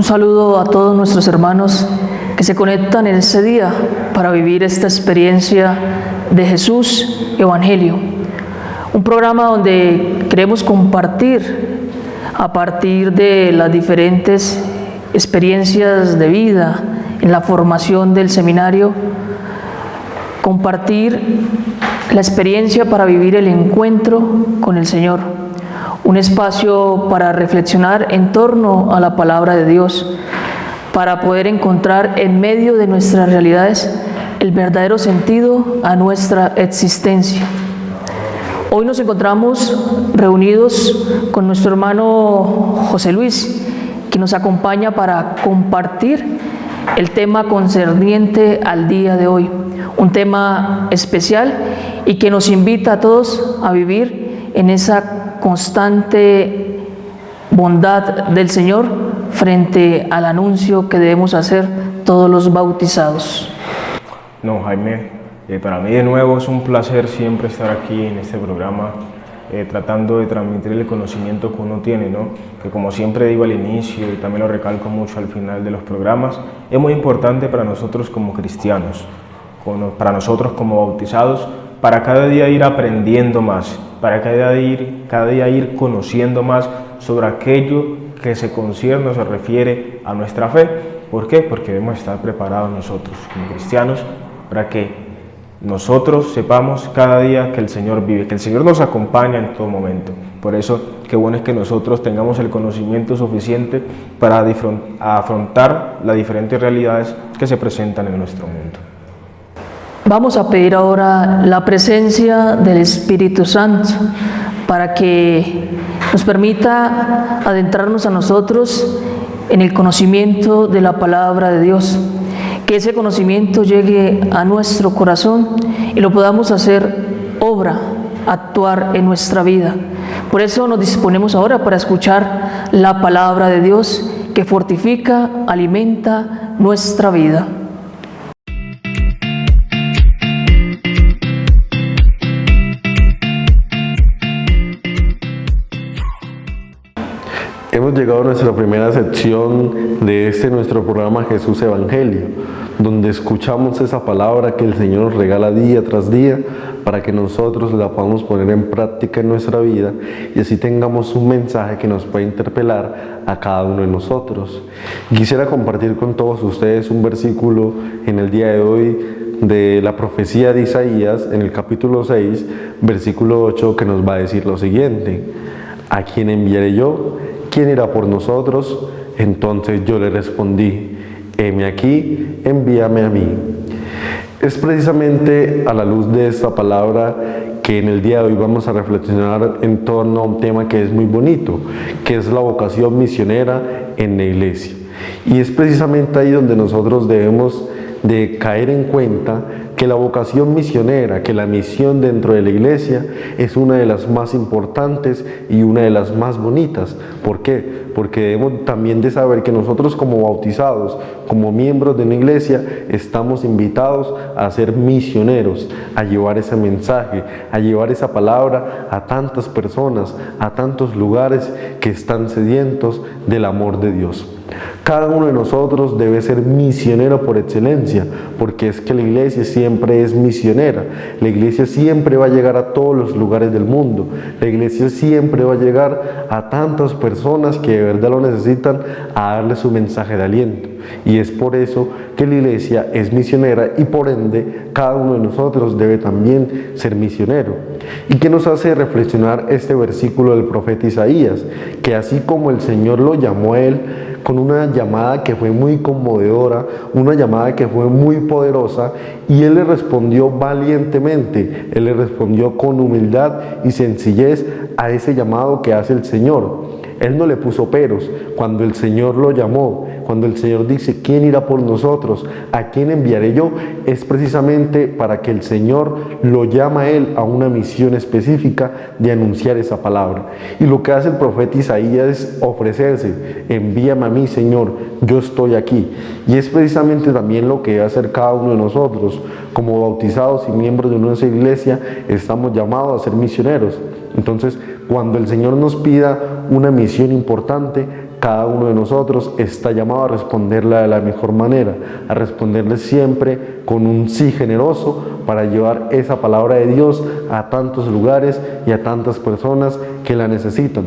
saludo a todos nuestros hermanos que se conectan en este día para vivir esta experiencia de Jesús Evangelio. Un programa donde queremos compartir a partir de las diferentes experiencias de vida en la formación del seminario, compartir la experiencia para vivir el encuentro con el Señor. Un espacio para reflexionar en torno a la palabra de Dios, para poder encontrar en medio de nuestras realidades el verdadero sentido a nuestra existencia. Hoy nos encontramos reunidos con nuestro hermano José Luis, que nos acompaña para compartir el tema concerniente al día de hoy, un tema especial y que nos invita a todos a vivir en esa constante bondad del Señor frente al anuncio que debemos hacer todos los bautizados. No, Jaime, para mí de nuevo es un placer siempre estar aquí en este programa, tratando de transmitir el conocimiento que uno tiene, ¿no? Que como siempre digo al inicio y también lo recalco mucho al final de los programas, es muy importante para nosotros como cristianos, para nosotros como bautizados, para cada día ir aprendiendo más, para cada día ir conociendo más sobre aquello que se concierne o se refiere a nuestra fe. ¿Por qué? Porque debemos estar preparados nosotros como cristianos para que nosotros sepamos cada día que el Señor vive, que el Señor nos acompaña en todo momento. Por eso, qué bueno es que nosotros tengamos el conocimiento suficiente para afrontar las diferentes realidades que se presentan en nuestro mundo. Vamos a pedir ahora la presencia del Espíritu Santo para que nos permita adentrarnos a nosotros en el conocimiento de la palabra de Dios, que ese conocimiento llegue a nuestro corazón y lo podamos hacer obra, actuar en nuestra vida. Por eso nos disponemos ahora para escuchar la palabra de Dios que fortifica, alimenta nuestra vida. Hemos llegado a nuestra primera sección de nuestro programa Jesús Evangelio, donde escuchamos esa palabra que el Señor nos regala día tras día para que nosotros la podamos poner en práctica en nuestra vida y así tengamos un mensaje que nos pueda interpelar a cada uno de nosotros. Quisiera compartir con todos ustedes un versículo en el día de hoy de la profecía de Isaías, en el capítulo 6, versículo 8, que nos va a decir lo siguiente: ¿a quién enviaré yo? ¿Quién irá por nosotros? Entonces yo le respondí: heme aquí, envíame a mí. Es precisamente a la luz de esta palabra que en el día de hoy vamos a reflexionar en torno a un tema que es muy bonito, que es la vocación misionera en la iglesia. Y es precisamente ahí donde nosotros debemos de caer en cuenta que la vocación misionera, que la misión dentro de la iglesia es una de las más importantes y una de las más bonitas. ¿Por qué? Porque debemos también de saber que nosotros como bautizados, como miembros de una iglesia, estamos invitados a ser misioneros, a llevar ese mensaje, a llevar esa palabra a tantas personas, a tantos lugares que están sedientos del amor de Dios. Cada uno de nosotros debe ser misionero por excelencia, porque es que la iglesia siempre es misionera. La iglesia siempre va a llegar a todos los lugares del mundo. La iglesia siempre va a llegar a tantas personas que de verdad lo necesitan, a darle su mensaje de aliento. Y es por eso que la iglesia es misionera y por ende cada uno de nosotros debe también ser misionero. ¿Y qué nos hace reflexionar este versículo del profeta Isaías? Que así como el Señor lo llamó a él, con una llamada que fue muy conmovedora, una llamada que fue muy poderosa, y él le respondió valientemente, él le respondió con humildad y sencillez a ese llamado que hace el Señor. Él no le puso peros cuando el Señor lo llamó, cuando el Señor dice: ¿quién irá por nosotros? ¿A quién enviaré yo? Es precisamente para que el Señor lo llama a él a una misión específica de anunciar esa palabra. Y lo que hace el profeta Isaías es ofrecerse: envíame a mí, Señor, yo estoy aquí. Y es precisamente también lo que debe hacer cada uno de nosotros. Como bautizados y miembros de nuestra iglesia, estamos llamados a ser misioneros. Entonces, cuando el Señor nos pida una misión importante, cada uno de nosotros está llamado a responderle de la mejor manera, a responderle siempre con un sí generoso para llevar esa palabra de Dios a tantos lugares y a tantas personas que la necesitan,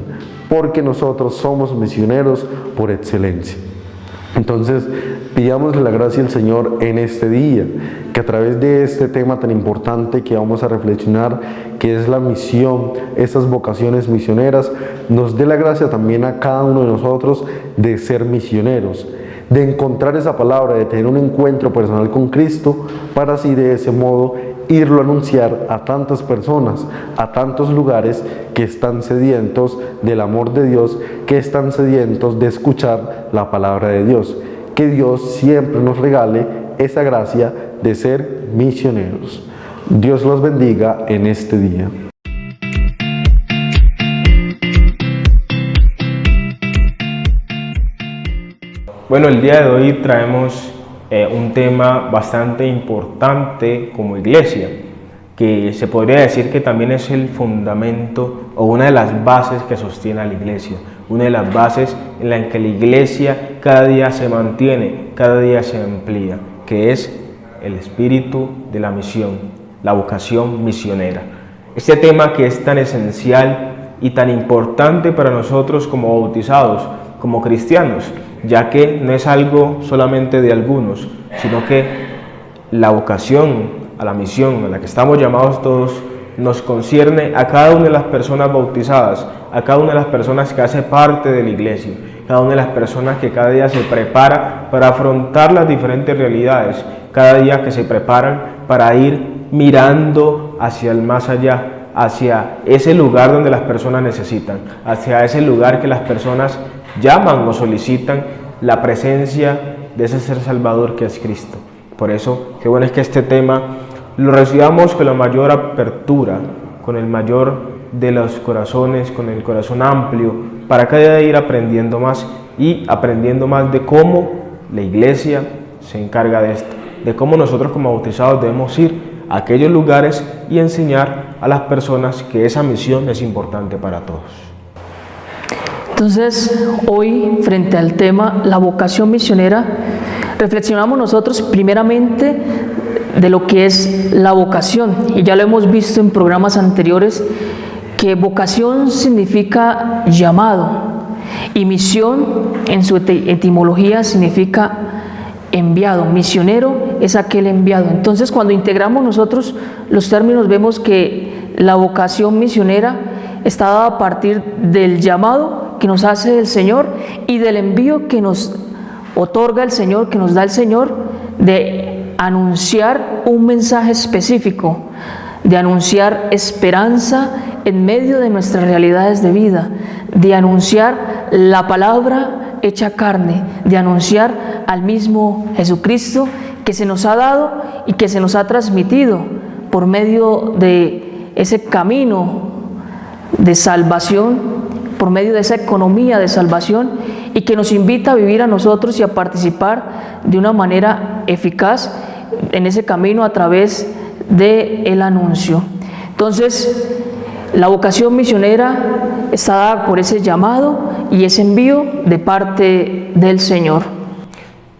porque nosotros somos misioneros por excelencia. Entonces, pidámosle la gracia al Señor en este día, que a través de este tema tan importante que vamos a reflexionar, que es la misión, esas vocaciones misioneras, nos dé la gracia también a cada uno de nosotros de ser misioneros, de encontrar esa palabra, de tener un encuentro personal con Cristo, para así de ese modo irlo a anunciar a tantas personas, a tantos lugares que están sedientos del amor de Dios, que están sedientos de escuchar la palabra de Dios. Que Dios siempre nos regale esa gracia de ser misioneros. Dios los bendiga en este día. Bueno, el día de hoy traemos un tema bastante importante como iglesia, que se podría decir que también es el fundamento o una de las bases que sostiene a la iglesia, una de las bases en la que la iglesia cada día se mantiene, cada día se amplía, que es el espíritu de la misión, la vocación misionera. Este tema que es tan esencial y tan importante para nosotros como bautizados, como cristianos, ya que no es algo solamente de algunos, sino que la vocación a la misión a la que estamos llamados todos nos concierne a cada una de las personas bautizadas, a cada una de las personas que hace parte de la iglesia, cada una de las personas que cada día se prepara para afrontar las diferentes realidades, cada día que se preparan para ir mirando hacia el más allá, hacia ese lugar donde las personas necesitan, hacia ese lugar que las personas llaman o solicitan la presencia de ese ser salvador que es Cristo. Por eso, qué bueno es que este tema lo recibamos con la mayor apertura, con el mayor de los corazones, con el corazón amplio, para cada día ir aprendiendo más y aprendiendo más de cómo la iglesia se encarga de esto, de cómo nosotros como bautizados debemos ir a aquellos lugares y enseñar a las personas que esa misión es importante para todos. Entonces, hoy, frente al tema la vocación misionera, reflexionamos nosotros primeramente de lo que es la vocación, y ya lo hemos visto en programas anteriores, que vocación significa llamado, y misión en su etimología significa enviado. Misionero es aquel enviado. Entonces, cuando integramos nosotros los términos, vemos que la vocación misionera está dada a partir del llamado que nos hace el Señor y del envío que nos otorga el Señor, que nos da el Señor, de anunciar un mensaje específico, de anunciar esperanza en medio de nuestras realidades de vida, de anunciar la palabra hecha carne, de anunciar al mismo Jesucristo que se nos ha dado y que se nos ha transmitido por medio de ese camino de salvación, por medio de esa economía de salvación, y que nos invita a vivir a nosotros y a participar de una manera eficaz en ese camino a través del anuncio. Entonces, la vocación misionera está dada por ese llamado y ese envío de parte del Señor.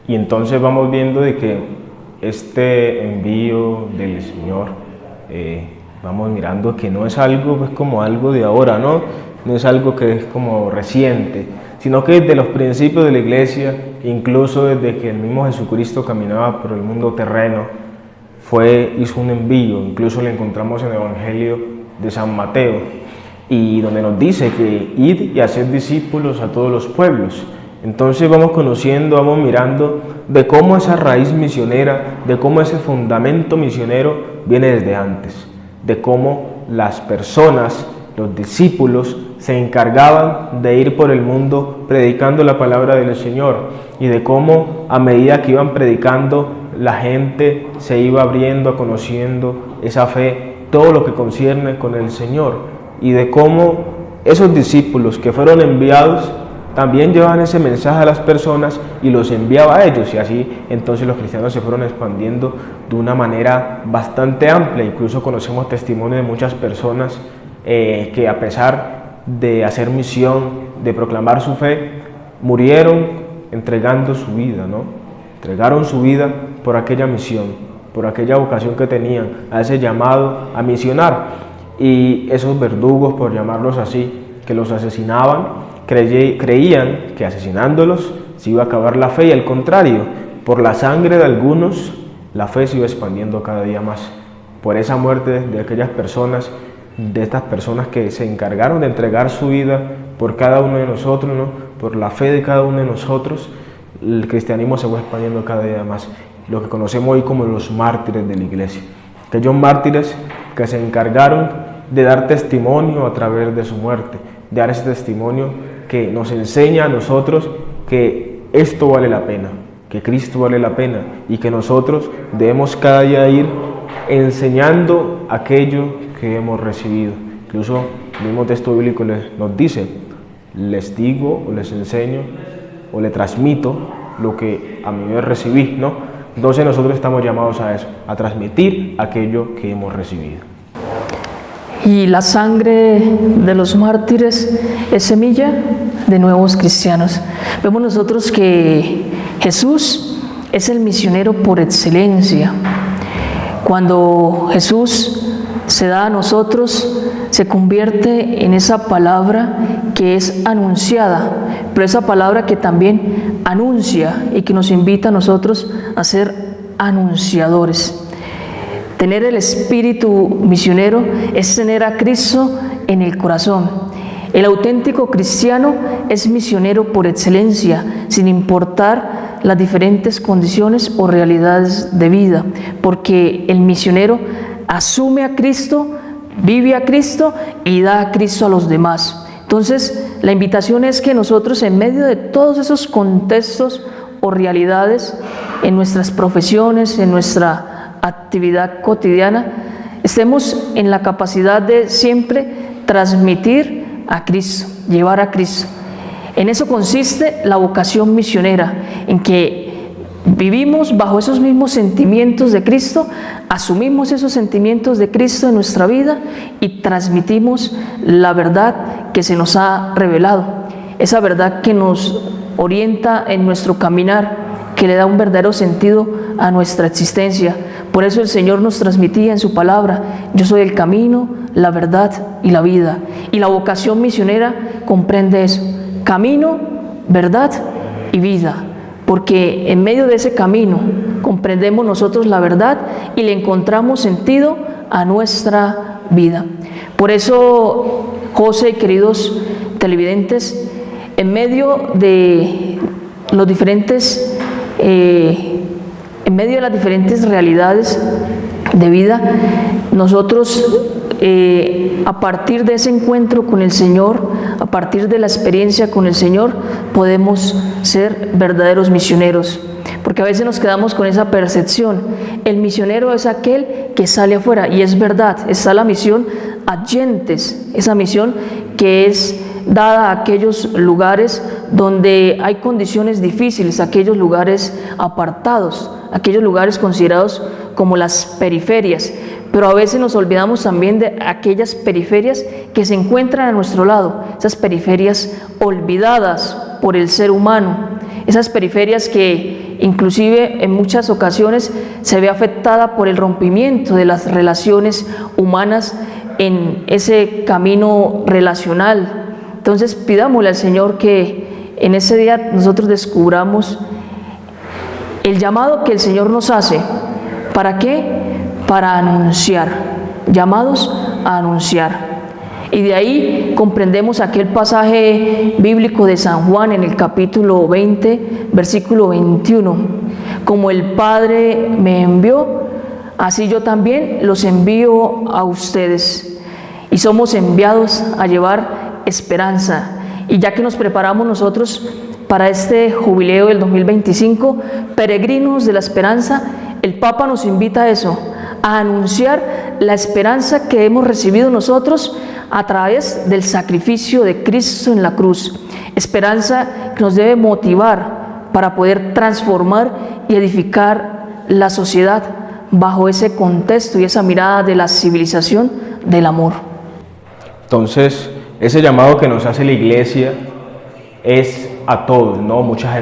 Y entonces vamos viendo de que este envío del Señor, vamos mirando que no es algo pues como algo de ahora, ¿no? No es algo que es como reciente, sino que desde los principios de la iglesia, incluso desde que el mismo Jesucristo caminaba por el mundo terreno, hizo un envío. Incluso lo encontramos en el Evangelio de San Mateo, y donde nos dice que id y haced discípulos a todos los pueblos. Entonces vamos conociendo, vamos mirando de cómo esa raíz misionera, de cómo ese fundamento misionero viene desde antes, de cómo las personas, los discípulos, se encargaban de ir por el mundo predicando la palabra del Señor, y de cómo a medida que iban predicando, la gente se iba abriendo, conociendo esa fe, todo lo que concierne con el Señor, y de cómo esos discípulos que fueron enviados también llevaban ese mensaje a las personas y los enviaba a ellos, y así entonces los cristianos se fueron expandiendo de una manera bastante amplia. Incluso conocemos testimonio de muchas personas que a pesar de hacer misión, de proclamar su fe, murieron entregando su vida, ¿no? Entregaron su vida por aquella misión, por aquella vocación que tenían, a ese llamado a misionar. Y esos verdugos, por llamarlos así, que los asesinaban, creían que asesinándolos se iba a acabar la fe, y al contrario, por la sangre de algunos, la fe se iba expandiendo cada día más. Por esa muerte de aquellas personas, de estas personas que se encargaron de entregar su vida por cada uno de nosotros, ¿no? Por la fe de cada uno de nosotros, el cristianismo se fue expandiendo cada día más. Lo que conocemos hoy como los mártires de la iglesia. Aquellos mártires que se encargaron de dar testimonio a través de su muerte, de dar ese testimonio que nos enseña a nosotros que esto vale la pena, que Cristo vale la pena, y que nosotros debemos cada día ir enseñando aquello que hemos recibido. Incluso el mismo texto bíblico nos dice: les digo o les enseño o le transmito lo que a mi vez recibí, ¿no? Entonces nosotros estamos llamados a eso, a transmitir aquello que hemos recibido. Y la sangre de los mártires es semilla de nuevos cristianos. Vemos nosotros que Jesús es el misionero por excelencia. Cuando Jesús se da a nosotros, se convierte en esa palabra que es anunciada, pero esa palabra que también anuncia y que nos invita a nosotros a ser anunciadores. Tener el espíritu misionero es tener a Cristo en el corazón. El auténtico cristiano es misionero por excelencia, sin importar las diferentes condiciones o realidades de vida, porque el misionero asume a Cristo, vive a Cristo y da a Cristo a los demás. Entonces, la invitación es que nosotros, en medio de todos esos contextos o realidades, en nuestras profesiones, en nuestra actividad cotidiana, estemos en la capacidad de siempre transmitir a Cristo, llevar a Cristo. En eso consiste la vocación misionera, en que vivimos bajo esos mismos sentimientos de Cristo, asumimos esos sentimientos de Cristo en nuestra vida y transmitimos la verdad que se nos ha revelado, esa verdad que nos orienta en nuestro caminar, que le da un verdadero sentido a nuestra existencia. Por eso el Señor nos transmitía en su palabra: yo soy el camino, la verdad y la vida. Y la vocación misionera comprende eso: camino, verdad y vida. Porque en medio de ese camino comprendemos nosotros la verdad y le encontramos sentido a nuestra vida. Por eso, José, queridos televidentes, en medio de los diferentes en medio de las diferentes realidades de vida, nosotros a partir de ese encuentro con el Señor, a partir de la experiencia con el Señor, podemos ser verdaderos misioneros. Porque a veces nos quedamos con esa percepción: el misionero es aquel que sale afuera, y es verdad, está la misión adyentes, esa misión que es dada a aquellos lugares donde hay condiciones difíciles, aquellos lugares apartados, aquellos lugares considerados como las periferias. Pero a veces nos olvidamos también de aquellas periferias que se encuentran a nuestro lado, esas periferias olvidadas por el ser humano, esas periferias que inclusive en muchas ocasiones se ve afectada por el rompimiento de las relaciones humanas en ese camino relacional. Entonces pidámosle al Señor que en ese día nosotros descubramos el llamado que el Señor nos hace. ¿Para qué? Para anunciar, llamados a anunciar. Y de ahí comprendemos aquel pasaje bíblico de San Juan en el capítulo 20, versículo 21. Como el Padre me envió, así yo también los envío a ustedes. Y somos enviados a llevar esperanza. Y ya que nos preparamos nosotros para este jubileo del 2025, peregrinos de la esperanza, el Papa nos invita a eso, a anunciar la esperanza que hemos recibido nosotros a través del sacrificio de Cristo en la cruz. Esperanza que nos debe motivar para poder transformar y edificar la sociedad bajo ese contexto y esa mirada de la civilización del amor. Entonces, ese llamado que nos hace la Iglesia es a todos, ¿no? Muchas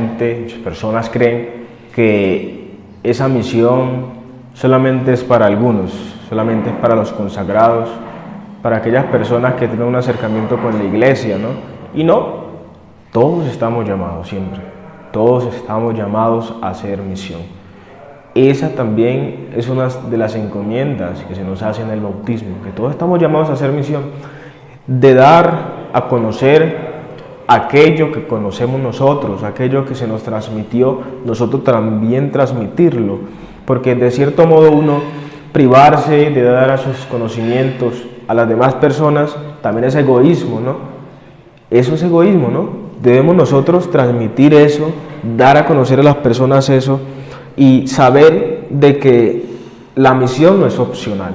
personas creen que esa misión solamente es para algunos, solamente es para los consagrados, para aquellas personas que tienen un acercamiento con la iglesia, ¿no? Y no, todos estamos llamados siempre, todos estamos llamados a hacer misión. Esa también es una de las encomiendas que se nos hace en el bautismo, que todos estamos llamados a hacer misión, de dar a conocer aquello que conocemos nosotros, aquello que se nos transmitió, nosotros también transmitirlo, porque de cierto modo uno privarse de dar a sus conocimientos a las demás personas también es egoísmo, ¿no? Eso es egoísmo, ¿no? Debemos nosotros transmitir eso, dar a conocer a las personas eso y saber de que la misión no es opcional.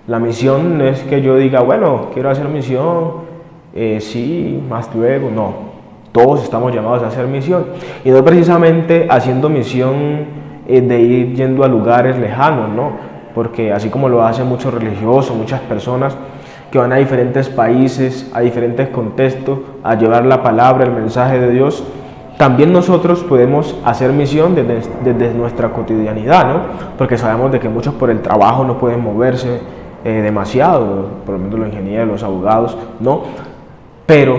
La misión no es que yo diga, bueno, quiero hacer misión, sí, más luego, no. Todos estamos llamados a hacer misión. Y no precisamente haciendo misión de ir yendo a lugares lejanos, ¿no? Porque así como lo hacen muchos religiosos, muchas personas que van a diferentes países, a diferentes contextos, a llevar la palabra, el mensaje de Dios, también nosotros podemos hacer misión desde nuestra cotidianidad, ¿no? Porque sabemos de que muchos por el trabajo no pueden moverse demasiado, por lo menos los ingenieros, los abogados, ¿no? Pero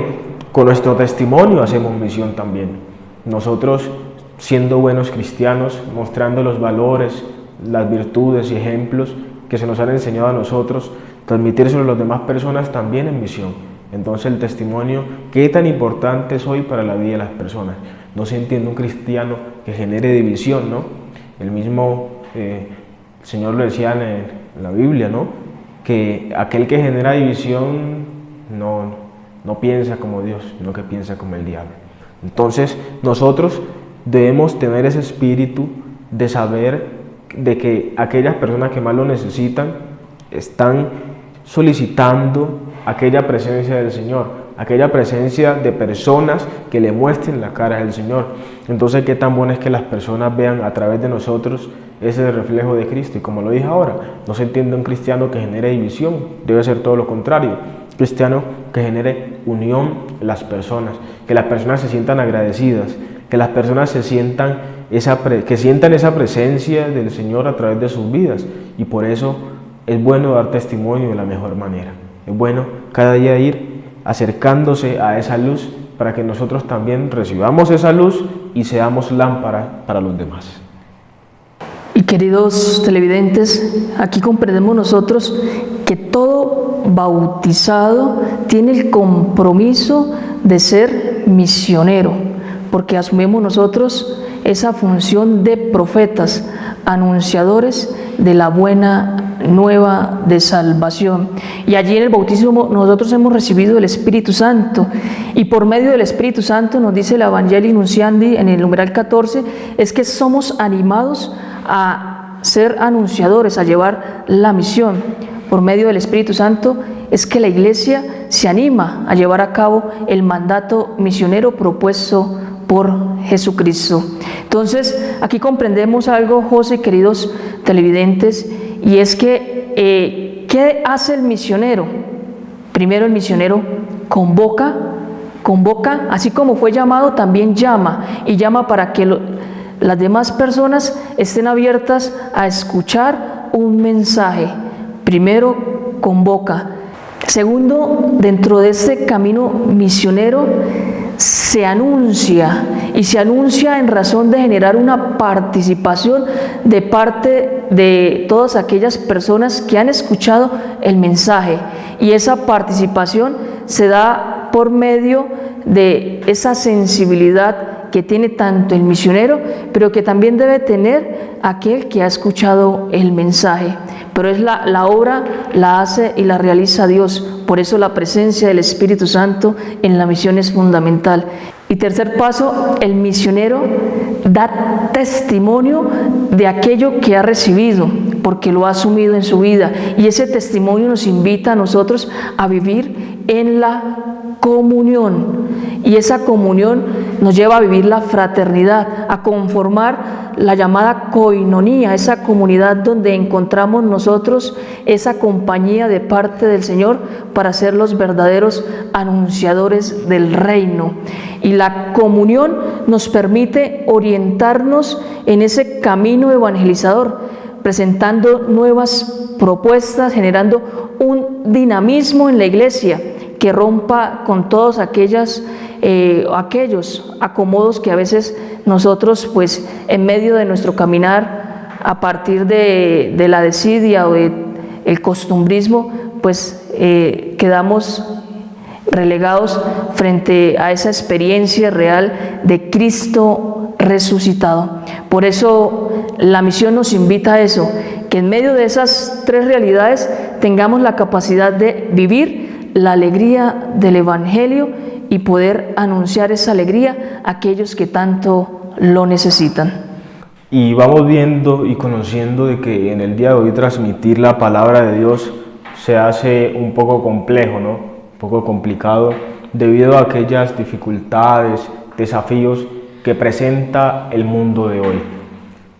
con nuestro testimonio hacemos misión también. Nosotros, siendo buenos cristianos, mostrando los valores, las virtudes y ejemplos que se nos han enseñado a nosotros, transmitírselo a las demás personas también en misión. Entonces el testimonio, ¿qué tan importante es hoy para la vida de las personas? No se entiende un cristiano que genere división, ¿no? El mismo Señor lo decía en la Biblia, ¿no? Que aquel que genera división no piensa como Dios, sino que piensa como el diablo. Entonces nosotros debemos tener ese espíritu de saber de que aquellas personas que más lo necesitan están solicitando aquella presencia del Señor, aquella presencia de personas que le muestren la cara del Señor. Entonces, qué tan bueno es que las personas vean a través de nosotros ese reflejo de Cristo. Y como lo dije ahora, no se entiende un cristiano que genere división, debe ser todo lo contrario. Un cristiano que genere unión en las personas, que las personas se sientan agradecidas, que las personas se sientan sientan esa presencia del Señor a través de sus vidas. Y por eso es bueno dar testimonio de la mejor manera. Es bueno cada día ir acercándose a esa luz para que nosotros también recibamos esa luz y seamos lámpara para los demás. Y queridos televidentes, aquí comprendemos nosotros que todo bautizado tiene el compromiso de ser misionero, porque asumimos nosotros esa función de profetas, anunciadores de la buena nueva de salvación. Y allí en el bautismo nosotros hemos recibido el Espíritu Santo, y por medio del Espíritu Santo, nos dice el Evangelii Nunciandi en el numeral 14, es que somos animados a ser anunciadores, a llevar la misión. Por medio del Espíritu Santo es que la Iglesia se anima a llevar a cabo el mandato misionero propuesto por Jesucristo. Entonces, aquí comprendemos algo, José, queridos televidentes, y es que, ¿qué hace el misionero? Primero, el misionero convoca, así como fue llamado, también llama, y llama para que las demás personas estén abiertas a escuchar un mensaje. Primero, convoca. Segundo, dentro de este camino misionero, se anuncia, y se anuncia en razón de generar una participación de parte de todas aquellas personas que han escuchado el mensaje, y esa participación se da por medio de esa sensibilidad que tiene tanto el misionero, pero que también debe tener aquel que ha escuchado el mensaje. Pero es la obra la hace y la realiza Dios. Por eso la presencia del Espíritu Santo en la misión es fundamental. Y tercer paso, el misionero da testimonio de aquello que ha recibido, porque lo ha asumido en su vida. Y ese testimonio nos invita a nosotros a vivir en la comunión. Y esa comunión nos lleva a vivir la fraternidad, a conformar la llamada coinonía, esa comunidad donde encontramos nosotros esa compañía de parte del Señor para ser los verdaderos anunciadores del reino. Y la comunión nos permite orientarnos en ese camino evangelizador, presentando nuevas propuestas, generando un dinamismo en la iglesia que rompa con todos aquellos acomodos que a veces nosotros, pues, en medio de nuestro caminar, a partir de la desidia o del costumbrismo, pues quedamos relegados frente a esa experiencia real de Cristo resucitado. Por eso la misión nos invita a eso, que en medio de esas tres realidades tengamos la capacidad de vivir la alegría del Evangelio y poder anunciar esa alegría a aquellos que tanto lo necesitan. Y vamos viendo y conociendo de que en el día de hoy transmitir la palabra de Dios se hace un poco complejo, ¿no? Un poco complicado debido a aquellas dificultades, desafíos que presenta el mundo de hoy.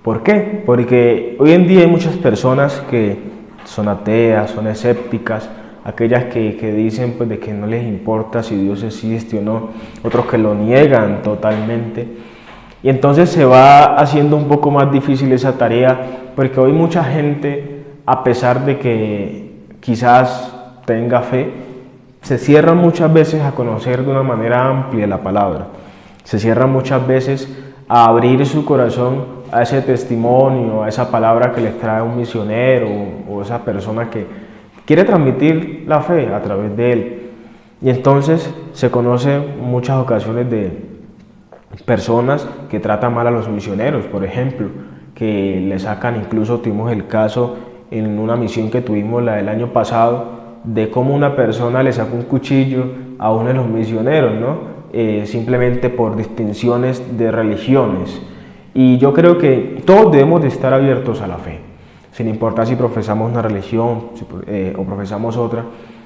¿Por qué? Porque hoy en día hay muchas personas que son ateas, son escépticas, aquellas que dicen pues de que no les importa si Dios existe o no, otros que lo niegan totalmente. Y entonces se va haciendo un poco más difícil esa tarea, porque hoy mucha gente, a pesar de que quizás tenga fe, se cierra muchas veces a conocer de una manera amplia la palabra, se cierra muchas veces a abrir su corazón a ese testimonio, a esa palabra que les trae un misionero o esa persona que quiere transmitir la fe a través de él. Y entonces se conocen muchas ocasiones de personas que tratan mal a los misioneros, por ejemplo, que le sacan, incluso tuvimos el caso en una misión que tuvimos la del año pasado, de cómo una persona le sacó un cuchillo a uno de los misioneros, ¿no? Simplemente por distinciones de religiones. Y yo creo que todos debemos de estar abiertos a la fe, sin importar si profesamos una religión o profesamos otra.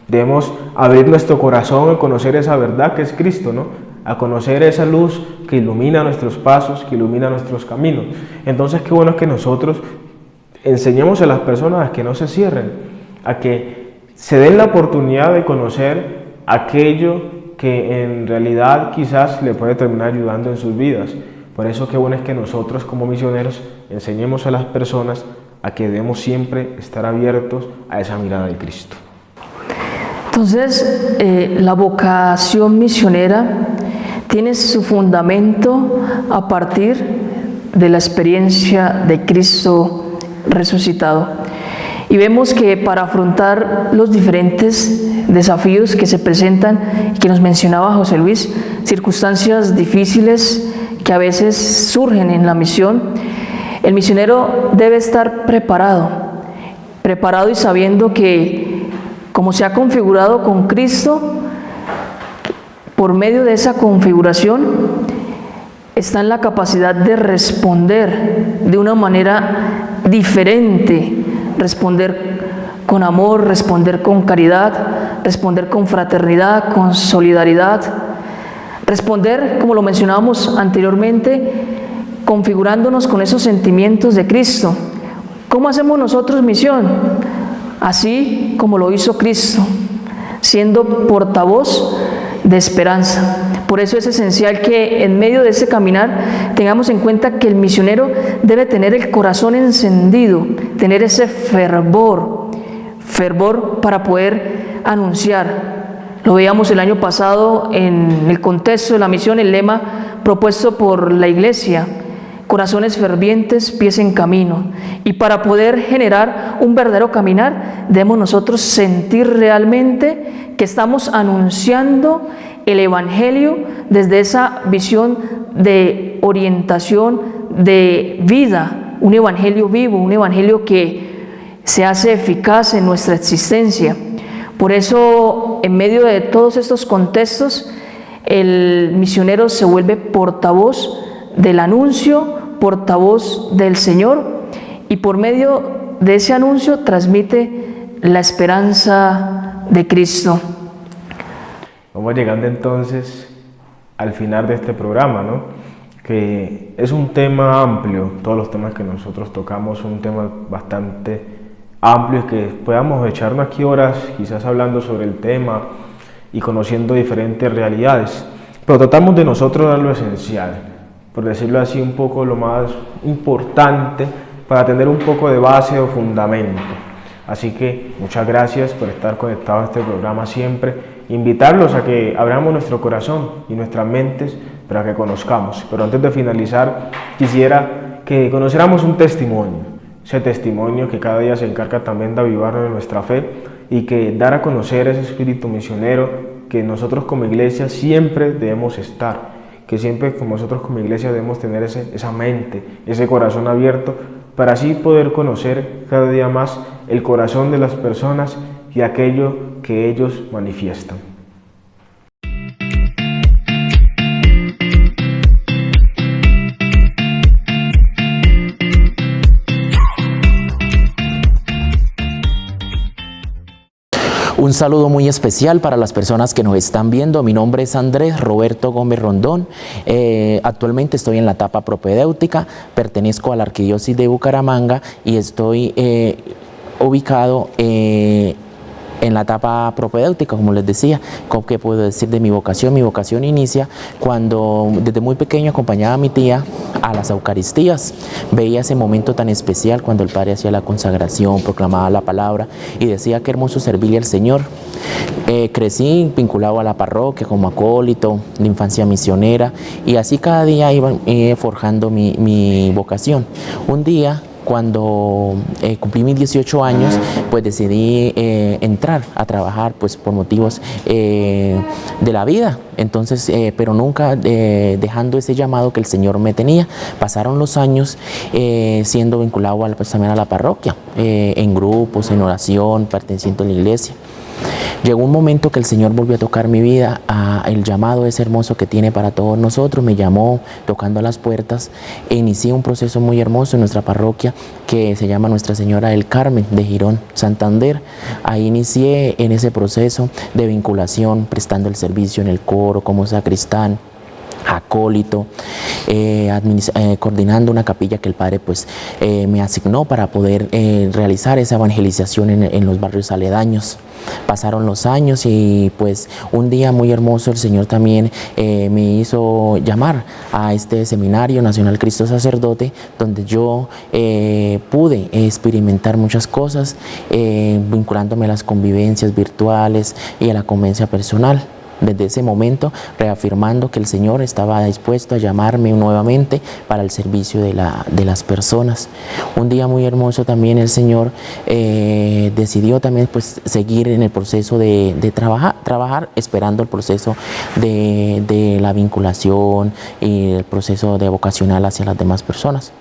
Debemos abrir nuestro corazón a conocer esa verdad que es Cristo, ¿no? A conocer esa luz que ilumina nuestros pasos, que ilumina nuestros caminos. Entonces, qué bueno que nosotros enseñemos a las personas a que no se cierren, a que se den la oportunidad de conocer aquello que en realidad quizás le puede terminar ayudando en sus vidas. Por eso qué bueno es que nosotros como misioneros enseñemos a las personas a que debemos siempre estar abiertos a esa mirada de Cristo. Entonces, la vocación misionera tiene su fundamento a partir de la experiencia de Cristo resucitado. Y vemos que para afrontar los diferentes desafíos que se presentan, que nos mencionaba José Luis, circunstancias difíciles que a veces surgen en la misión, el misionero debe estar preparado y sabiendo que, como se ha configurado con Cristo, por medio de esa configuración está en la capacidad de responder de una manera diferente, responder con amor, responder con caridad, responder con fraternidad, con solidaridad, responder, como lo mencionábamos anteriormente, configurándonos con esos sentimientos de Cristo. ¿Cómo hacemos nosotros misión? Así como lo hizo Cristo, siendo portavoz de esperanza. Por eso es esencial que en medio de ese caminar tengamos en cuenta que el misionero debe tener el corazón encendido, tener ese fervor para poder anunciar. Lo veíamos el año pasado en el contexto de la misión, el lema propuesto por la Iglesia: corazones fervientes, pies en camino. Y para poder generar un verdadero caminar, debemos nosotros sentir realmente que estamos anunciando el Evangelio desde esa visión de orientación de vida, un Evangelio vivo, un Evangelio que se hace eficaz en nuestra existencia. Por eso, en medio de todos estos contextos, el misionero se vuelve portavoz del anuncio, portavoz del Señor, y por medio de ese anuncio transmite la esperanza de Cristo. Vamos llegando entonces al final de este programa, ¿no? Que es un tema amplio. Todos los temas que nosotros tocamos son un tema bastante amplio y que podamos echarnos aquí horas quizás hablando sobre el tema y conociendo diferentes realidades. Pero tratamos de nosotros dar lo esencial, por decirlo así, un poco lo más importante para tener un poco de base o fundamento. Así que muchas gracias por estar conectados a este programa siempre. Invitarlos a que abramos nuestro corazón y nuestras mentes para que conozcamos. Pero antes de finalizar, quisiera que conociéramos un testimonio. Ese testimonio que cada día se encarga también de avivarnos en nuestra fe y que dar a conocer ese espíritu misionero que nosotros como iglesia siempre debemos estar. Que siempre como nosotros como iglesia debemos tener esa mente, ese corazón abierto para así poder conocer cada día más el corazón de las personas y aquello que ellos manifiestan. Un saludo muy especial para las personas que nos están viendo. Mi nombre es Andrés Roberto Gómez Rondón. Actualmente estoy en la etapa propedéutica, pertenezco a la Arquidiócesis de Bucaramanga y estoy ubicado en la etapa propedéutica, como les decía. ¿Qué puedo decir de mi vocación? Mi vocación inicia cuando desde muy pequeño acompañaba a mi tía a las Eucaristías. Veía ese momento tan especial cuando el Padre hacía la consagración, proclamaba la palabra y decía qué hermoso servirle al Señor. Crecí vinculado a la parroquia como acólito, de infancia misionera, y así cada día iba forjando mi vocación. Un día, cuando cumplí mis 18 años, pues decidí entrar a trabajar pues por motivos de la vida. Entonces, pero nunca dejando ese llamado que el Señor me tenía. Pasaron los años siendo vinculado pues, también a la parroquia, en grupos, en oración, perteneciendo a la iglesia. Llegó un momento que el Señor volvió a tocar mi vida, el llamado ese hermoso que tiene para todos nosotros. Me llamó tocando a las puertas e inicié un proceso muy hermoso en nuestra parroquia que se llama Nuestra Señora del Carmen de Girón, Santander. Ahí inicié en ese proceso de vinculación, prestando el servicio en el coro como sacristán, acólito, coordinando una capilla que el Padre pues, me asignó para poder realizar esa evangelización en los barrios aledaños. Pasaron los años y pues un día muy hermoso el Señor también me hizo llamar a este Seminario Nacional Cristo Sacerdote, donde yo pude experimentar muchas cosas, vinculándome a las convivencias virtuales y a la convivencia personal. Desde ese momento, reafirmando que el Señor estaba dispuesto a llamarme nuevamente para el servicio de las personas. Un día muy hermoso también el Señor decidió también pues, seguir en el proceso de trabajar, esperando el proceso de la vinculación y el proceso de vocacional hacia las demás personas.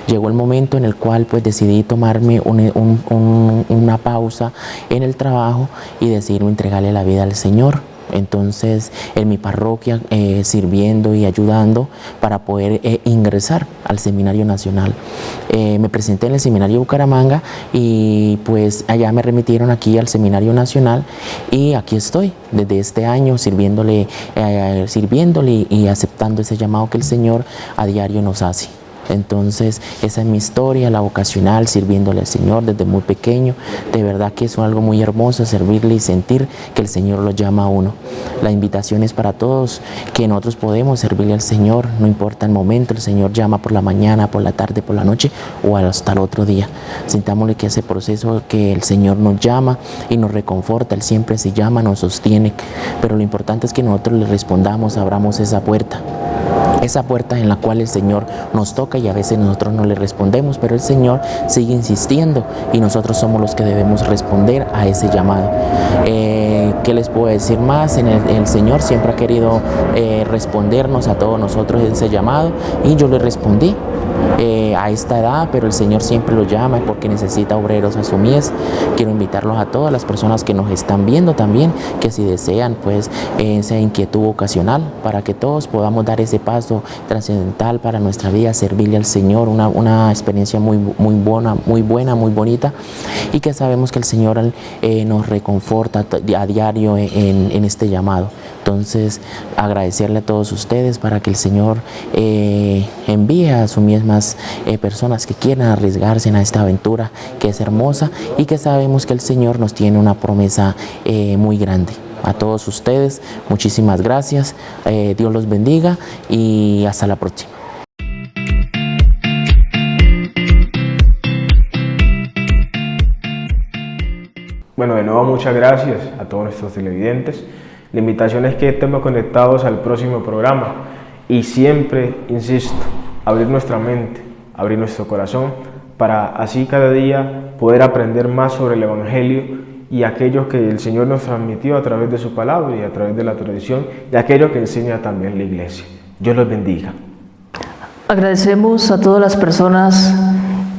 Llegó el momento en el cual pues decidí tomarme una pausa en el trabajo y decidirme entregarle la vida al Señor. Entonces, en mi parroquia, sirviendo y ayudando para poder ingresar al Seminario Nacional. Me presenté en el Seminario de Bucaramanga y pues allá me remitieron aquí al Seminario Nacional y aquí estoy desde este año sirviéndole y aceptando ese llamado que el Señor a diario nos hace. Entonces, esa es mi historia, la vocacional, sirviéndole al Señor desde muy pequeño. De verdad que es algo muy hermoso servirle y sentir que el Señor lo llama a uno. La invitación es para todos, que nosotros podemos servirle al Señor, no importa el momento, el Señor llama por la mañana, por la tarde, por la noche o hasta el otro día. Sintámosle que ese proceso que el Señor nos llama y nos reconforta, Él siempre se llama, nos sostiene, pero lo importante es que nosotros le respondamos, abramos esa puerta en la cual el Señor nos toca y a veces nosotros no le respondemos, pero el Señor sigue insistiendo y nosotros somos los que debemos responder a ese llamado. ¿Qué les puedo decir más? El Señor siempre ha querido respondernos a todos nosotros ese llamado y yo le respondí. a esta edad, pero el Señor siempre los llama porque necesita obreros a su mies. Quiero invitarlos a todas las personas que nos están viendo también, que si desean pues esa inquietud vocacional, para que todos podamos dar ese paso trascendental para nuestra vida, servirle al Señor, una experiencia muy buena, muy bonita, y que sabemos que el Señor nos reconforta a diario en este llamado. Entonces, agradecerle a todos ustedes para que el Señor envíe a sus mismas personas que quieran arriesgarse en esta aventura que es hermosa, y que sabemos que el Señor nos tiene una promesa muy grande. A todos ustedes, muchísimas gracias, Dios los bendiga y hasta la próxima. Bueno, de nuevo muchas gracias a todos nuestros televidentes. La invitación es que estemos conectados al próximo programa y siempre, insisto, abrir nuestra mente, abrir nuestro corazón para así cada día poder aprender más sobre el Evangelio y aquello que el Señor nos transmitió a través de su palabra y a través de la tradición y aquello que enseña también la Iglesia. Dios los bendiga. Agradecemos a todas las personas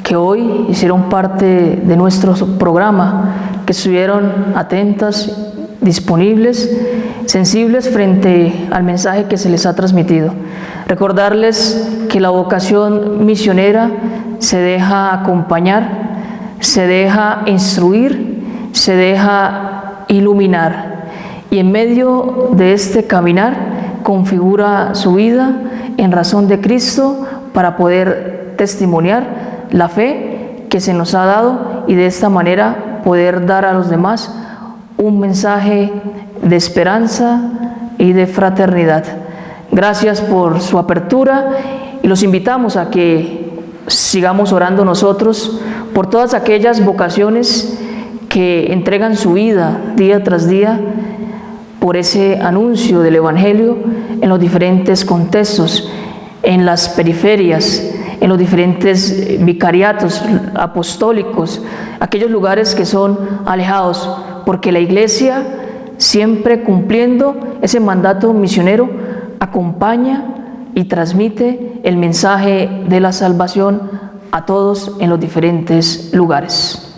que hoy hicieron parte de nuestro programa, que estuvieron atentas, disponibles, sensibles frente al mensaje que se les ha transmitido. Recordarles que la vocación misionera se deja acompañar, se deja instruir, se deja iluminar, y en medio de este caminar configura su vida en razón de Cristo para poder testimoniar la fe que se nos ha dado y de esta manera poder dar a los demás un mensaje de esperanza y de fraternidad. Gracias por su apertura y los invitamos a que sigamos orando nosotros por todas aquellas vocaciones que entregan su vida día tras día por ese anuncio del Evangelio en los diferentes contextos, en las periferias, en los diferentes vicariatos apostólicos, aquellos lugares que son alejados, porque la Iglesia, siempre cumpliendo ese mandato misionero, acompaña y transmite el mensaje de la salvación a todos en los diferentes lugares.